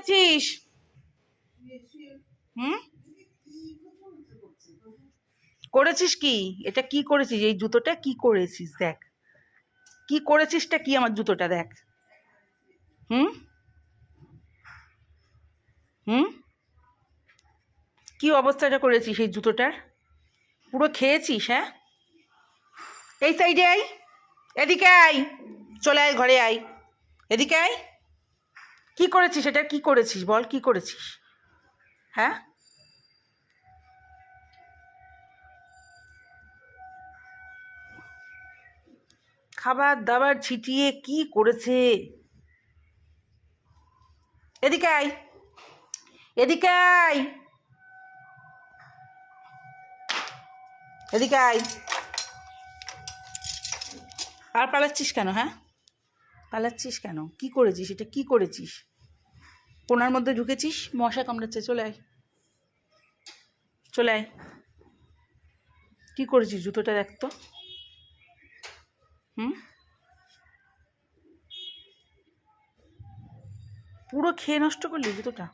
করছিস? হুম, করেছিস কি? এটা কি করেছিস? এই জুতোটা কি করেছিস? দেখ কি করেছিসটা কি আমার জুতোটা দেখ। হুম হুম, কি অবস্থাটা করেছিস এই জুতোটার? পুরো খেয়েছিস? হ্যাঁ, এই সাইডে আয়, এদিকে আয়, চলে আয়, ঘরে আয়, এদিকে আয়। কি করেছিস? এটা কি করেছিস বল, কি করেছিস? হ্যাঁ, খাবার দাবার ছিটিয়ে কি করেছে? এদিকে আয়, এদিকে আয়, এদিকে আয়। আর পালাচ্ছিস কেন? হ্যাঁ, পালাচ্ছিস কেন? কি করেছিস? এটা কি করেছিস? কোনার মধ্যে ঢুকেছিস, মশা কামড়াচ্ছে, চলে আয়, চলে আয়। কি করেছিস জুতোটা দেখ তো। হুম, পুরো খেয়ে নষ্ট করলি জুতোটা।